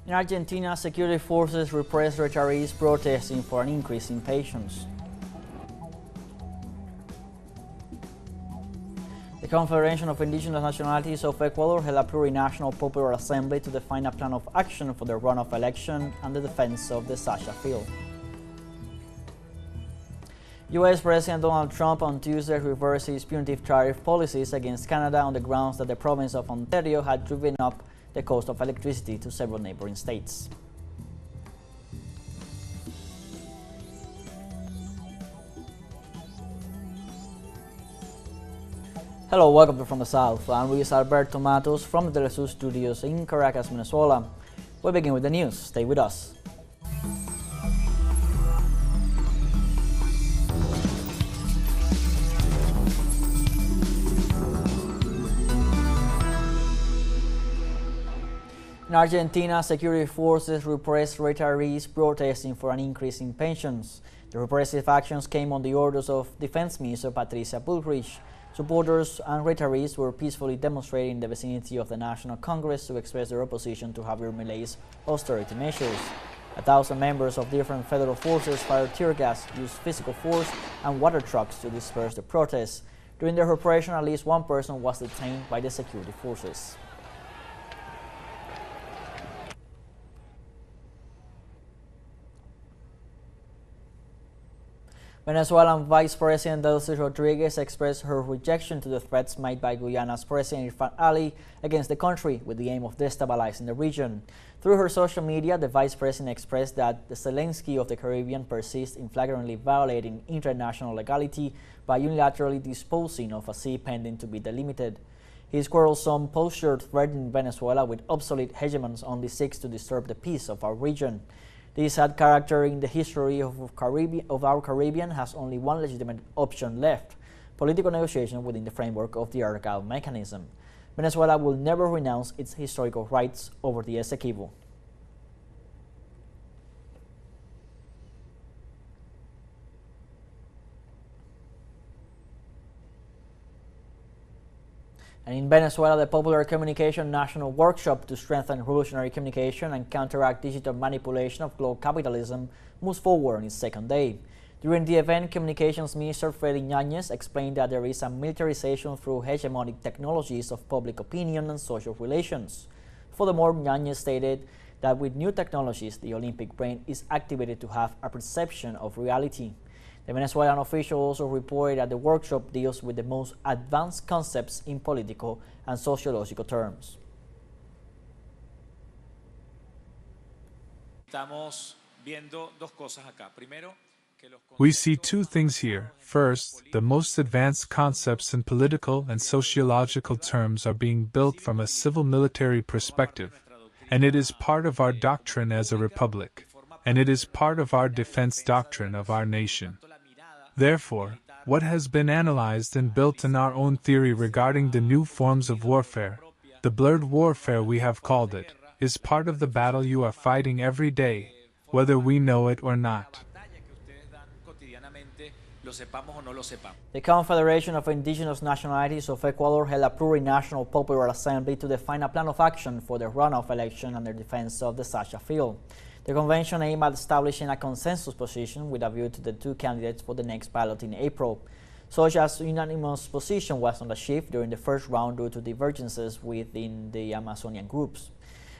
In Argentina, security forces repressed retirees protesting for an increase in pensions. The Confederation of Indigenous Nationalities of Ecuador held a plurinational popular assembly to define a plan of action for the runoff election and the defense of the Sasha field. U.S. President Donald Trump on Tuesday reversed his punitive tariff policies against Canada on the grounds that the province of Ontario had driven up the cost of electricity to several neighboring states. Hello, welcome to From the South. I'm Luis Alberto Matos from the teleSUR studios in Caracas, Venezuela. We'll begin with the news. Stay with us. In Argentina, security forces repressed retirees protesting for an increase in pensions. The repressive actions came on the orders of Defense Minister Patricia Bullrich. Supporters and retirees were peacefully demonstrating in the vicinity of the National Congress to express their opposition to Javier Milei's austerity measures. 1,000 members of different federal forces fired tear gas, used physical force, and water trucks to disperse the protests. During the repression, at least one person was detained by the security forces. Venezuelan Vice President Delcy Rodriguez expressed her rejection to the threats made by Guyana's President Irfan Ali against the country with the aim of destabilizing the region. Through her social media, the Vice President expressed that the Zelensky of the Caribbean persists in flagrantly violating international legality by unilaterally disposing of a sea pending to be delimited. His quarrelsome posture threatening Venezuela with obsolete hegemons only seeks to disturb the peace of our region. This sad character in the history of our Caribbean has only one legitimate option left: political negotiation within the framework of the Argyle mechanism. Venezuela will never renounce its historical rights over the Essequibo. And in Venezuela, the Popular Communication National Workshop to strengthen revolutionary communication and counteract digital manipulation of global capitalism moves forward on its second day. During the event, Communications Minister Freddy Ñañez explained that there is a militarization through hegemonic technologies of public opinion and social relations. Furthermore, Ñañez stated that with new technologies, the Olympic brain is activated to have a perception of reality. The Venezuelan official also reported that the workshop deals with the most advanced concepts in political and sociological terms. We see two things here. First, the most advanced concepts in political and sociological terms are being built from a civil-military perspective, and it is part of our doctrine as a republic, and it is part of our defense doctrine of our nation. Therefore, what has been analyzed and built in our own theory regarding the new forms of warfare, the blurred warfare we have called it, is part of the battle you are fighting every day, whether we know it or not. The Confederation of Indigenous Nationalities of Ecuador held a plurinational popular assembly to define a plan of action for the runoff election and the defense of the Sasha field. The convention aimed at establishing a consensus position with a view to the two candidates for the next ballot in April. Such as unanimous position was not achieved during the first round due to divergences within the Amazonian groups.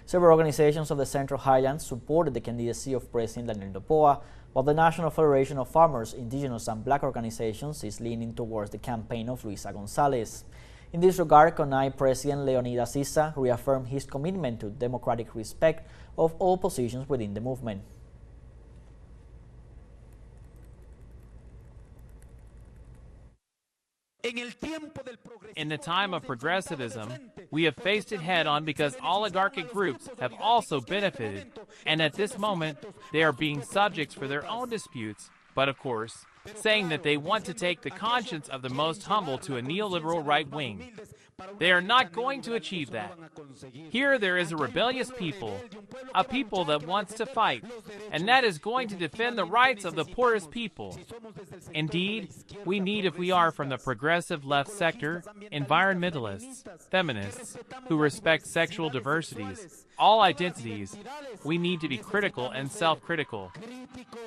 Several organizations of the Central Highlands supported the candidacy of President Daniel Noboa, while the National Federation of Farmers, Indigenous and Black Organizations is leaning towards the campaign of Luisa Gonzalez. In this regard, CONAIE President Leonidas Issa reaffirmed his commitment to democratic respect of all positions within the movement. In the time of progressivism, we have faced it head-on because oligarchic groups have also benefited, and at this moment, they are being subjects for their own disputes, but of course, saying that they want to take the conscience of the most humble to a neoliberal right wing. They are not going to achieve that. Here there is a rebellious people, a people that wants to fight, and that is going to defend the rights of the poorest people. Indeed, we need, if we are from the progressive left sector, environmentalists, feminists, who respect sexual diversities, all identities, we need to be critical and self-critical.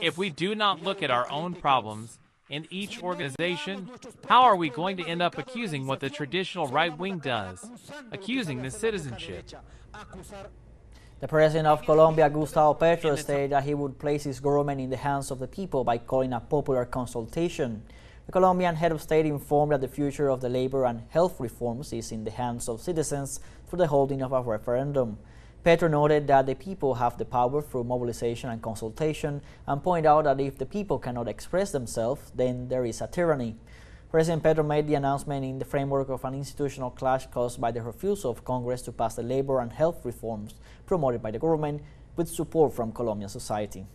If we do not look at our own problems in each organization, how are we going to end up accusing what the traditional right wing does, accusing the citizenship? The president of Colombia, Gustavo Petro, stated that he would place his government in the hands of the people by calling a popular consultation. The Colombian head of state informed that the future of the labor and health reforms is in the hands of citizens through the holding of a referendum. Petro noted that the people have the power through mobilization and consultation, and pointed out that if the people cannot express themselves, then there is a tyranny. President Petro made the announcement in the framework of an institutional clash caused by the refusal of Congress to pass the labor and health reforms promoted by the government with support from Colombian society.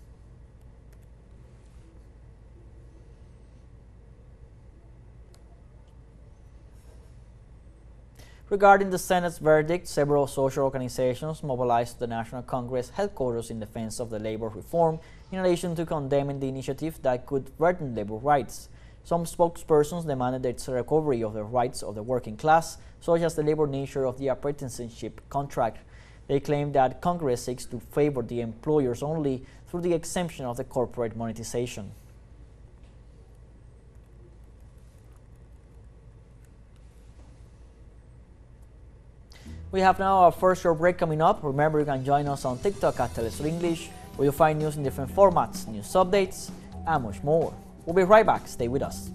Regarding the Senate's verdict, several social organizations mobilized to the National Congress headquarters in defense of the labor reform, in addition to condemning the initiative that could threaten labor rights. Some spokespersons demanded its recovery of the rights of the working class, such as the labor nature of the apprenticeship contract. They claim that Congress seeks to favor the employers only through the exemption of the corporate monetization. We have now our first short break coming up. Remember, you can join us on TikTok at teleSUR English, where you'll find news in different formats, news updates, and much more. We'll be right back. Stay with us.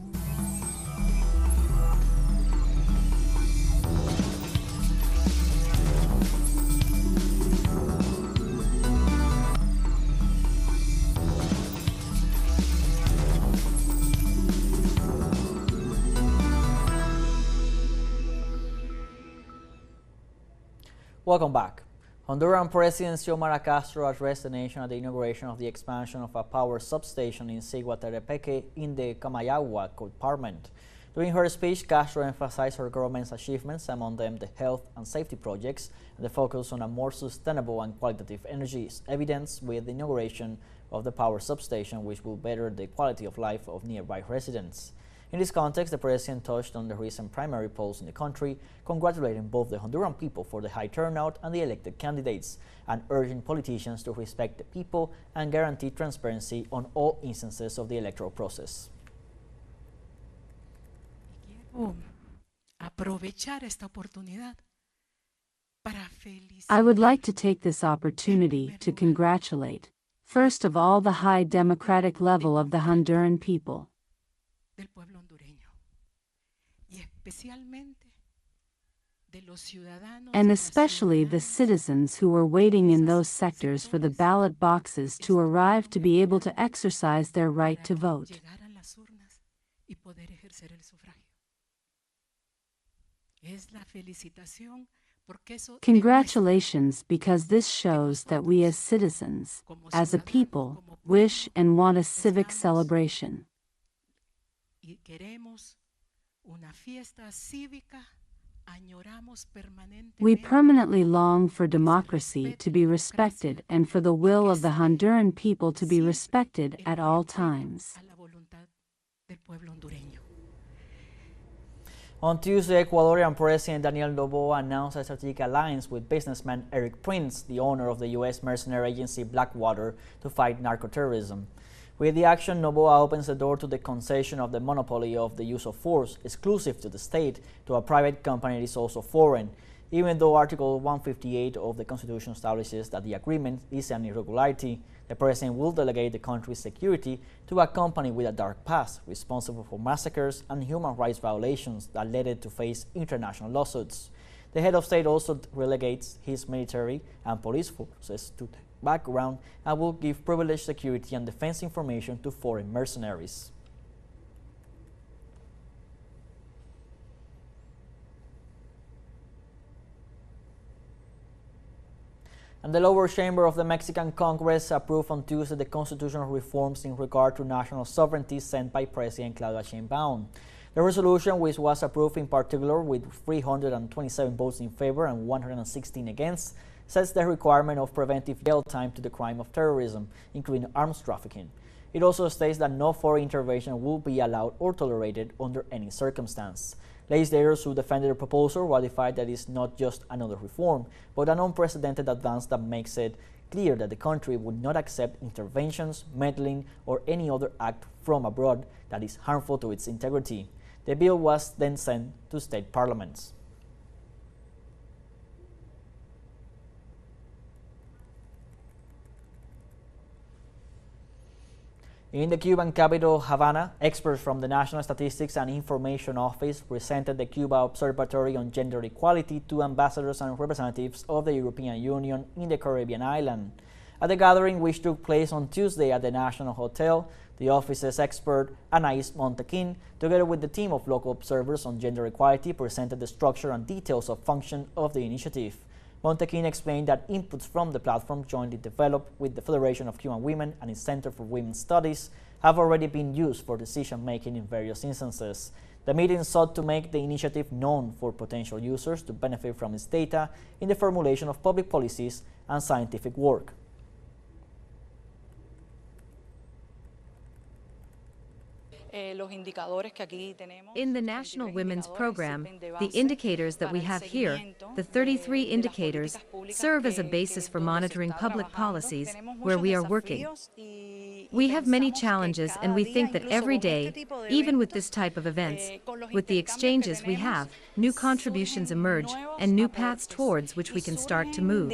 Welcome back. Honduran President Xiomara Castro addressed the nation at the inauguration of the expansion of a power substation in Siguatepeque in the Comayagua Department. During her speech, Castro emphasized her government's achievements, among them the health and safety projects and the focus on a more sustainable and qualitative energy, evidenced with the inauguration of the power substation, which will better the quality of life of nearby residents. In this context, the president touched on the recent primary polls in the country, congratulating both the Honduran people for the high turnout and the elected candidates, and urging politicians to respect the people and guarantee transparency on all instances of the electoral process. I would like to take this opportunity to congratulate, first of all, the high democratic level of the Honduran people, and especially the citizens who were waiting in those sectors for the ballot boxes to arrive to be able to exercise their right to vote. Congratulations, because this shows that we as citizens, as a people, wish and want a civic celebration. We permanently long for democracy to be respected and for the will of the Honduran people to be respected at all times. On Tuesday, Ecuadorian President Daniel Noboa announced a strategic alliance with businessman Eric Prince, the owner of the U.S. mercenary agency Blackwater, to fight narcoterrorism. With the action, Noboa opens the door to the concession of the monopoly of the use of force, exclusive to the state, to a private company that is also foreign, even though Article 158 of the Constitution establishes that the agreement is an irregularity. The president will delegate the country's security to a company with a dark past, responsible for massacres and human rights violations that led it to face international lawsuits. The head of state also relegates his military and police forces to the background and will give privileged security and defense information to foreign mercenaries. And the lower chamber of the Mexican Congress approved on Tuesday the constitutional reforms in regard to national sovereignty sent by President Claudia Sheinbaum. The resolution, which was approved in particular with 327 votes in favor and 116 against, sets the requirement of preventive jail time to the crime of terrorism, including arms trafficking. It also states that no foreign intervention will be allowed or tolerated under any circumstance. Legislators who defended the proposal ratified that it is not just another reform, but an unprecedented advance that makes it clear that the country would not accept interventions, meddling, or any other act from abroad that is harmful to its integrity. The bill was then sent to state parliaments. In the Cuban capital, Havana, experts from the National Statistics and Information Office presented the Cuba Observatory on Gender Equality to ambassadors and representatives of the European Union in the Caribbean island. At the gathering, which took place on Tuesday at the National Hotel, the office's expert Anais Montequin, together with the team of local observers on gender equality, presented the structure and details of function of the initiative. Montequin explained that inputs from the platform jointly developed with the Federation of Cuban Women and its Center for Women's Studies have already been used for decision-making in various instances. The meeting sought to make the initiative known for potential users to benefit from its data in the formulation of public policies and scientific work. In the National Women's Program, the indicators that we have here, the 33 indicators, serve as a basis for monitoring public policies where we are working. We have many challenges, and we think that every day, even with this type of events, with the exchanges we have, new contributions emerge and new paths towards which we can start to move.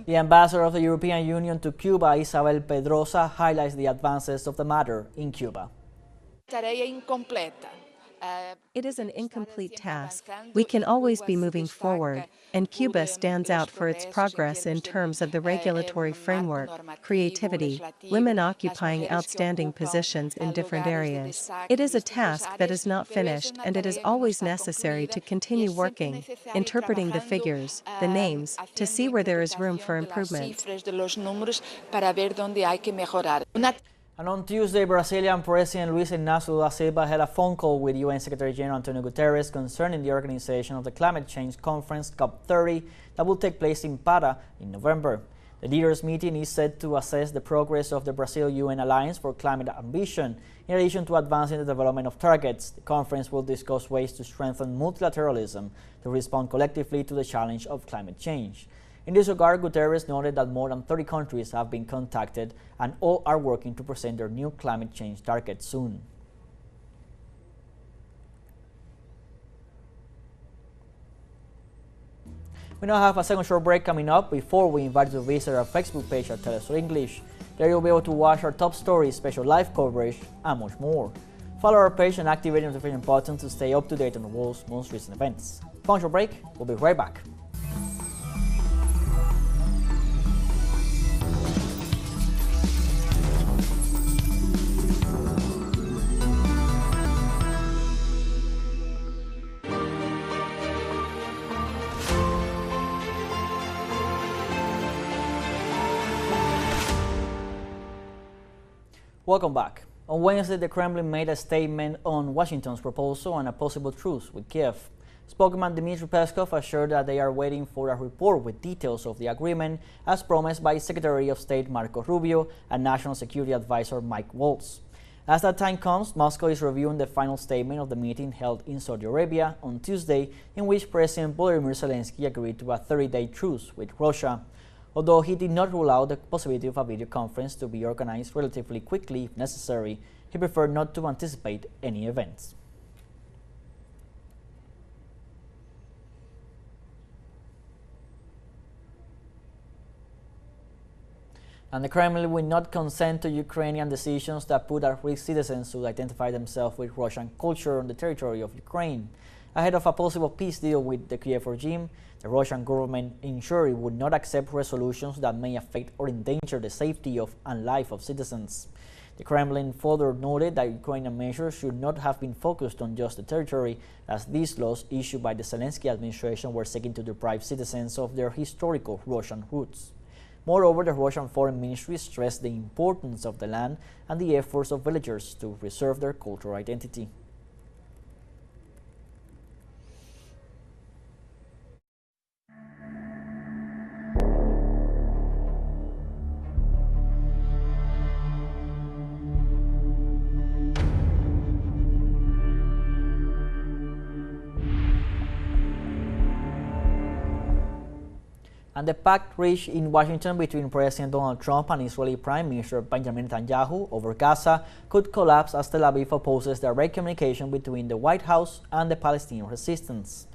The ambassador of the European Union to Cuba, Isabel Pedrosa, highlights the advances of the matter in Cuba. It is an incomplete task. We can always be moving forward, and Cuba stands out for its progress in terms of the regulatory framework, creativity, women occupying outstanding positions in different areas. It is a task that is not finished, and it is always necessary to continue working, interpreting the figures, the names, to see where there is room for improvement. And on Tuesday, Brazilian President Luiz Inácio da Silva had a phone call with UN Secretary General Antonio Guterres concerning the organization of the Climate Change Conference COP30 that will take place in Para in November. The leaders' meeting is set to assess the progress of the Brazil-UN Alliance for Climate Ambition. In addition to advancing the development of targets, the conference will discuss ways to strengthen multilateralism to respond collectively to the challenge of climate change. In this regard, Guterres noted that more than 30 countries have been contacted and all are working to present their new climate change targets soon. We now have a second short break coming up before we invite you to visit our Facebook page at teleSUR English. There you'll be able to watch our top stories, special live coverage, and much more. Follow our page and activate the notification button to stay up to date on the world's most recent events. One short break, we'll be right back. Welcome back. On Wednesday, the Kremlin made a statement on Washington's proposal on a possible truce with Kiev. Spokesman Dmitry Peskov assured that they are waiting for a report with details of the agreement, as promised by Secretary of State Marco Rubio and National Security Advisor Mike Waltz. As that time comes, Moscow is reviewing the final statement of the meeting held in Saudi Arabia on Tuesday, in which President Volodymyr Zelensky agreed to a 30-day truce with Russia. Although he did not rule out the possibility of a video conference to be organized relatively quickly if necessary, he preferred not to anticipate any events. And the Kremlin will not consent to Ukrainian decisions that put at risk citizens who identify themselves with Russian culture on the territory of Ukraine. Ahead of a possible peace deal with the Kiev regime, the Russian government ensured it would not accept resolutions that may affect or endanger the safety of and life of citizens. The Kremlin further noted that Ukrainian measures should not have been focused on just the territory, as these laws issued by the Zelensky administration were seeking to deprive citizens of their historical Russian roots. Moreover, the Russian Foreign Ministry stressed the importance of the land and the efforts of villagers to preserve their cultural identity. And the pact reached in Washington between President Donald Trump and Israeli Prime Minister Benjamin Netanyahu over Gaza could collapse as Tel Aviv opposes direct communication between the White House and the Palestinian resistance.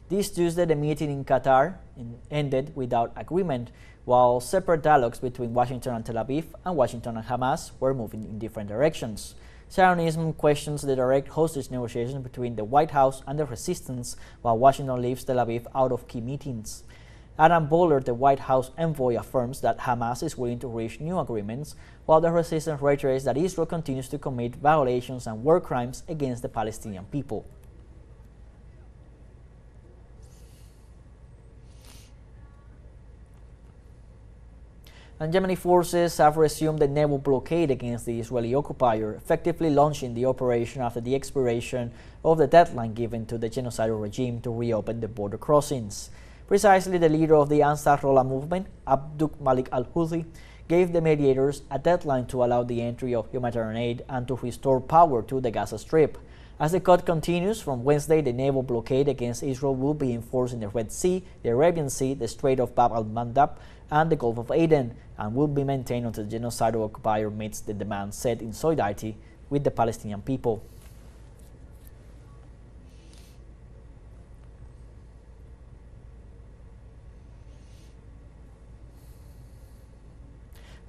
This Tuesday, the meeting in Qatar ended without agreement, while separate dialogues between Washington and Tel Aviv and Washington and Hamas were moving in different directions. Zionism questions the direct hostage negotiations between the White House and the resistance, while Washington leaves Tel Aviv out of key meetings. Adam Boehler, the White House envoy, affirms that Hamas is willing to reach new agreements, while the resistance reiterates that Israel continues to commit violations and war crimes against the Palestinian people. And Yemeni forces have resumed the naval blockade against the Israeli occupier, effectively launching the operation after the expiration of the deadline given to the genocidal regime to reopen the border crossings. Precisely, the leader of the Ansarullah movement, Abdul Malik al-Houthi, gave the mediators a deadline to allow the entry of humanitarian aid and to restore power to the Gaza Strip. As the cut continues, from Wednesday, the naval blockade against Israel will be enforced in the Red Sea, the Arabian Sea, the Strait of Bab al-Mandab, and the Gulf of Aden, and will be maintained until the genocidal occupier meets the demands set in solidarity with the Palestinian people.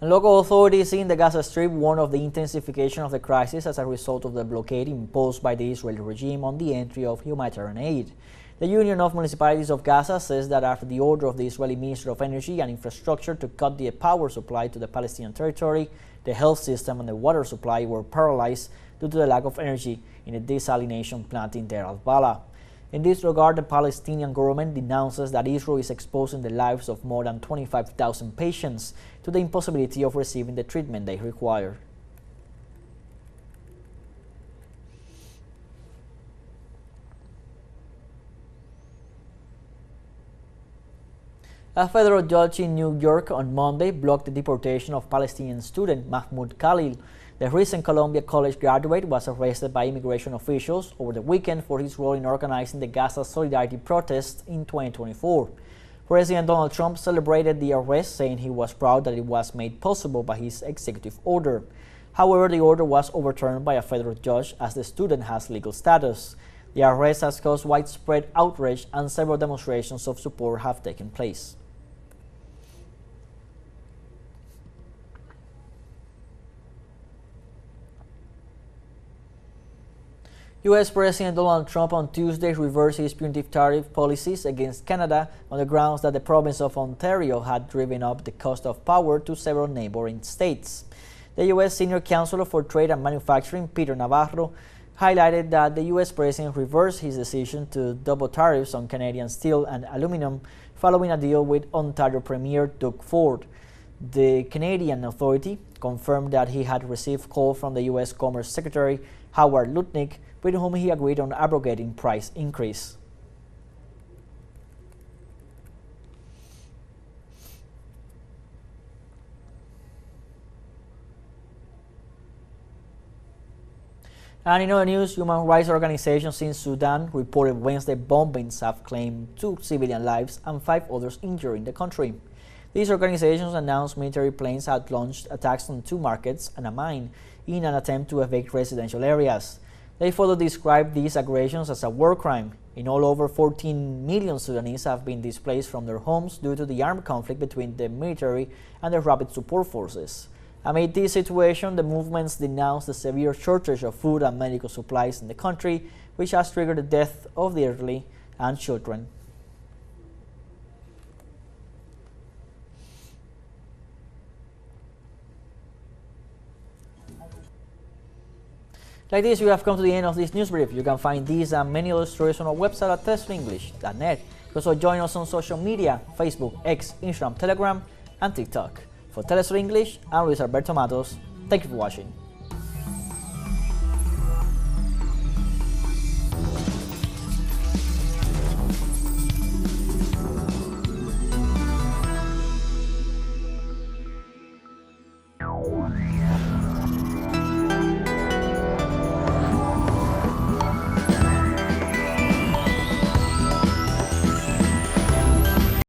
And local authorities in the Gaza Strip warn of the intensification of the crisis as a result of the blockade imposed by the Israeli regime on the entry of humanitarian aid. The Union of Municipalities of Gaza says that after the order of the Israeli Minister of Energy and Infrastructure to cut the power supply to the Palestinian territory, the health system and the water supply were paralyzed due to the lack of energy in a desalination plant in Deir al-Balah. In this regard, the Palestinian government denounces that Israel is exposing the lives of more than 25,000 patients to the impossibility of receiving the treatment they require. A federal judge in New York on Monday blocked the deportation of Palestinian student Mahmoud Khalil. The recent Columbia College graduate was arrested by immigration officials over the weekend for his role in organizing the Gaza Solidarity protest in 2024. President Donald Trump celebrated the arrest, saying he was proud that it was made possible by his executive order. However, the order was overturned by a federal judge as the student has legal status. The arrest has caused widespread outrage and several demonstrations of support have taken place. U.S. President Donald Trump on Tuesday reversed his punitive tariff policies against Canada on the grounds that the province of Ontario had driven up the cost of power to several neighboring states. The U.S. Senior Counselor for Trade and Manufacturing, Peter Navarro, highlighted that the U.S. President reversed his decision to double tariffs on Canadian steel and aluminum following a deal with Ontario Premier Doug Ford. The Canadian authority confirmed that he had received call from the U.S. Commerce Secretary Howard Lutnick, with whom he agreed on abrogating price increase. And in other news, human rights organizations in Sudan reported Wednesday bombings have claimed 2 civilian lives and 5 others injured in the country. These organizations announced military planes had launched attacks on 2 markets and a mine in an attempt to evict residential areas. They further described these aggressions as a war crime. In all, over 14 million Sudanese have been displaced from their homes due to the armed conflict between the military and the rapid support forces. Amid this situation, the movements denounced the severe shortage of food and medical supplies in the country, which has triggered the death of the elderly and children. Like this, we have come to the end of this news brief. You can find these and many other stories on our website at telesurenglish.net. You can also join us on social media, Facebook, X, Instagram, Telegram, and TikTok. For TeleSUR English, I'm Luis Alberto Matos. Thank you for watching.